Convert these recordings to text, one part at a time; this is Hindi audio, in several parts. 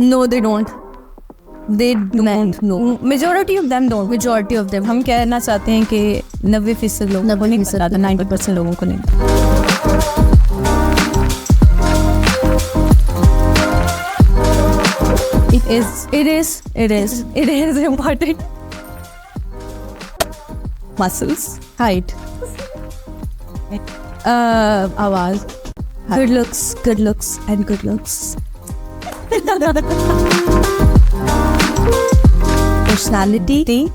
No, they don't. They don't. No. Majority of them don't. Majority of them. हम कहना चाहते हैं कि 90% लोगों को नहीं पता, 90% लोगों को नहीं। It is important. Muscles, height, आवाज, good looks and good looks. Personality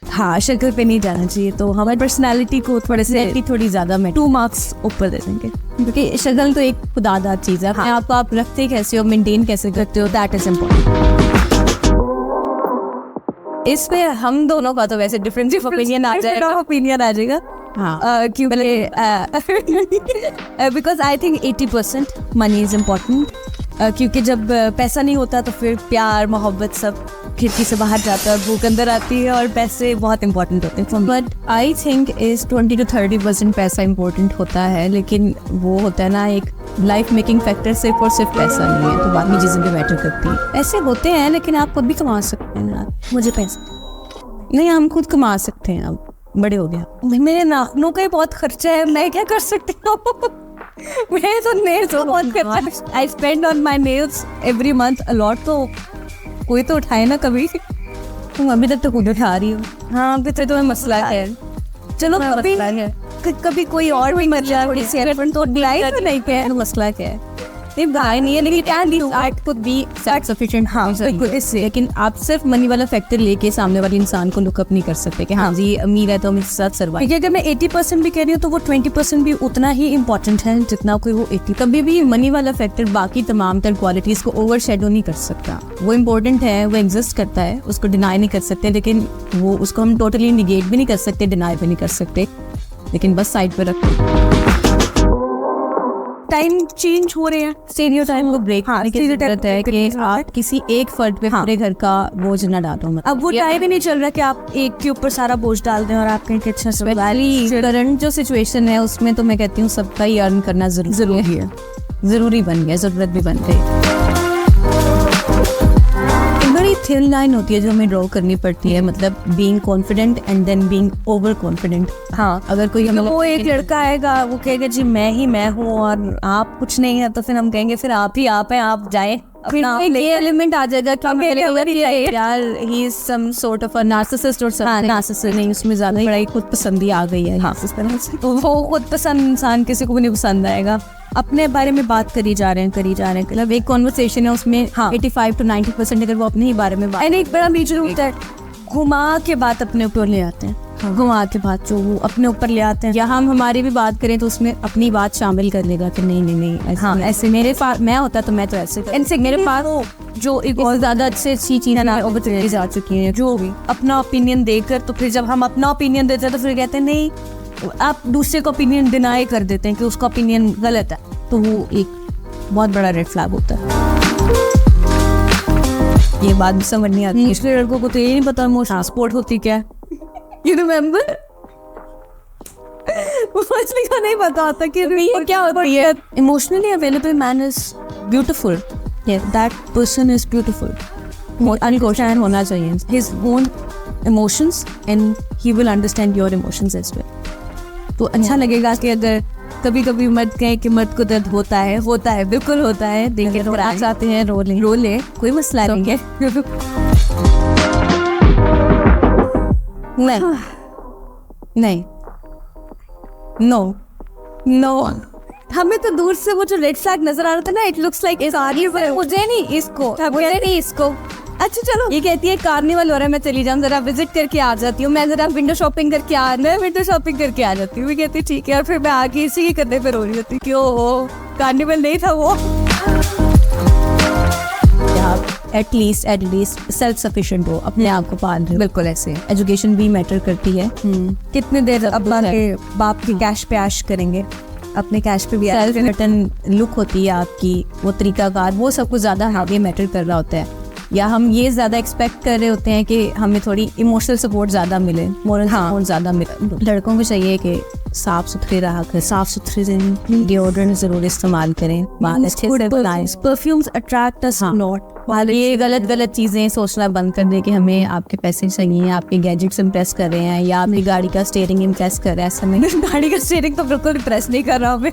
हाँ, शक्ल पे नहीं जाना चाहिए, तो हमारी पर्सनालिटी को थोड़ी ज्यादा में 2 मार्क्स ऊपर दे देंगे, क्योंकि शक्ल तो एक खुदादार चीज है। हाँ। आपको आप रखते कैसे हो, मेंटेन कैसे करते हो, दैट इज इम्पोर्टेंट। इस पे हम दोनों का तो वैसे डिफरेंस ऑफ ओपिनियन आ जाएगा। हाँ, क्योंकि because I think 80% money is important, क्योंकि जब पैसा नहीं होता तो फिर प्यार मोहब्बत सब खिड़की से बाहर जाता है, भूख अंदर आती है, और पैसे बहुत इंपॉर्टेंट होते हैं। But I think is 20 to 30% पैसा इंपॉर्टेंट होता है, लेकिन वो होता है ना, एक लाइफ मेकिंग फैक्टर सिर्फ और सिर्फ पैसा नहीं है, तो बाकी चीज़ें भी मैटर करती हैं। पैसे होते हैं लेकिन आप खुद भी कमा सकते हैं ना। मुझे पैसा नहीं, हम खुद कमा सकते हैं, अब बड़े हो गया। मेरे नाखूनों का ही बहुत खर्चा है, मैं क्या कर सकती हूँ? मैं तो नेल्स बहुत करता हूँ, I spend on my nails every month a lot, तो कोई तो उठाए ना कभी। तुम अभी तक तो खुद उठा रही हो। हाँ, अभी तक तो मसला है। चलो कभी कोई और भी मसला तो नहीं पे मसला क्या है, नहीं भाई नहीं है, लेकिन art could be self sufficient. हाँ, इससे लेकिन आप सिर्फ मनी वाला फैक्टर लेके सामने वाले इंसान को लुकअप नहीं कर सकते कि हाँ जी अमीर है तो हम इसके साथ सर्वाइव। क्योंकि अगर मैं 80% भी कह रही हूँ तो वो 20% भी उतना ही इम्पोर्टेंट है जितना कोई वो 80। कभी भी मनी वाला फैक्टर बाकी तमाम तर क्वालिटीज को ओवर शेडो नहीं कर सकता। वो इम्पोर्टेंट है, वो एग्जिस्ट करता है, उसको डिनाई नहीं कर सकते, लेकिन वो उसको हम टोटली निगेट भी नहीं कर सकते, डिनाई भी नहीं कर सकते, लेकिन बस साइड पर रखो। टाइम चेंज हो रहे हैं, स्टीरियोटाइप को ब्रेक करने की जरूरत है कि आप किसी एक फर्द पे पूरे घर का बोझ न डालो। अब वो टाइम ही नहीं चल रहा कि आप एक के ऊपर सारा बोझ डाल दें और आप कहीं अच्छा करंट जो सिचुएशन है उसमें तो मैं कहती हूँ सबका ही अर्न करना जरूरी है, जरूरी बन गया, जरूरत भी बन गई। बड़ी थिन लाइन होती है जो हमें ड्रॉ करनी पड़ती है, मतलब being confident and then being over confident. हाँ, अगर कोई हमें वो एक लड़का आएगा वो कहेगा जी मैं ही मैं हूँ और आप कुछ नहीं है, तो फिर हम कहेंगे फिर आप ही आप हैं, आप जाए। फिर ये एलिमेंट आ जाएगा कि यार he is some sort of a narcissist और नार्सिसिस्ट नहीं, उसमें ज्यादा ही बड़ी खुद पसंदी आ गई है। हाँ, इस तरह से वो खुद पसंद इंसान किसी को भी नहीं पसंद आएगा। अपने बारे में बात करी जा रहे हैं, मतलब एक कॉन्वर्सेशन है उसमें 85 to 90% अगर वो अपने ही बारे में बात, एक बड़ा मेजर होता है घुमा के बात अपने ऊपर ले आते हैं। घुमा के बात जो वो अपने ऊपर ले आते हैं, या हम हमारी भी बात करें तो उसमें अपनी बात शामिल कर लेगा कि नहीं हाँ ऐसे मेरे पास मैं होता तो मैं तो ऐसे इनसे मेरे पास जो एक बहुत ज्यादा अच्छी चीज है ना वो बदलती जा चुकी है, जो भी अपना ओपिनियन देकर, तो फिर जब हम अपना ओपिनियन देते हैं तो फिर कहते हैं नहीं, आप दूसरे का ओपिनियन डिनाई कर देते हैं कि उसका ओपिनियन गलत है, तो वो एक बहुत बड़ा रेड फ्लैग होता है। ये बात भी समझ नहीं आती, इसलिए लड़कों को तो ये नहीं पता इमोशनल सपोर्ट होती क्या है। You remember? मुझे का नहीं पता होता कि ये क्या होती है। Emotionally available man is beautiful. Yeah, that person is beautiful. Unquestioned होना चाहिए his own emotions and he will understand your emotions as well. तो अच्छा लगेगा कि अगर कभी कभी मर्द कहें कि मर्द को दर्द होता है बिल्कुल होता है, देखें तो आ जाते हैं, रो ले कोई मसला नहीं है। नहीं नो हमें तो दूर से वो जो रेड फ्लैग नजर आ रहा था ना, इट लुक्स लाइक मुझे नहीं इसको अच्छा चलो ये कहती है कार्निवल हो रहा है, मैं चली जाऊँ, जरा विजिट करके आ जाती हूँ, मैं जरा विंडो शॉपिंग करके आ जाती हूँ। कहती ठीक है, और फिर मैं आगे इसी के करने पर रो रही होती, क्यों हो कार्निवल नहीं था वो। एटलीस्ट सेल्फ सफिशिएंट हो, अपने आप को पाल रहे हो। बिल्कुल ऐसे एजुकेशन भी मैटर करती है। कितने देर अब्बा के बाप की कैश पे ऐश करेंगे, अपने कैश पे भी रिटर्न लुक होती है आपकी, वो तरीकाकार, वो सब कुछ ज्यादा आगे मैटर कर रहा होता है। या हम ये ज्यादा एक्सपेक्ट कर रहे होते हैं कि हमें थोड़ी इमोशनल सपोर्ट ज्यादा मिले, मोरल सपोर्ट ज्यादा मिले। लड़कों को चाहिए कि साफ सुथरे रहा कर, साफ सुथरे डिओड्रेंट जरूर इस्तेमाल करें, परफ्यूम्स अट्रैक्ट अस नॉट। ये गलत चीज़ें सोचना बंद कर दे कि हमें आपके पैसे चाहिए, आपके गैजेट्स इम्प्रेस कर रहे हैं या आपकी गाड़ी का स्टीयरिंग इम्प्रेस कर रहे हैं। ऐसा नहीं, गाड़ी का स्टीयरिंग तो बिल्कुल इम्प्रेस नहीं कर रहा हमें।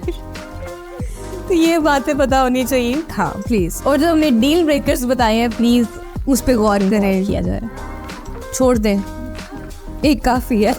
तो ये बातें पता होनी चाहिए। हाँ प्लीज़। और जो हमने डील ब्रेकर्स बताए हैं प्लीज़ उस पर गौर करें, किया जाए, छोड़ दें, एक काफ़ी है।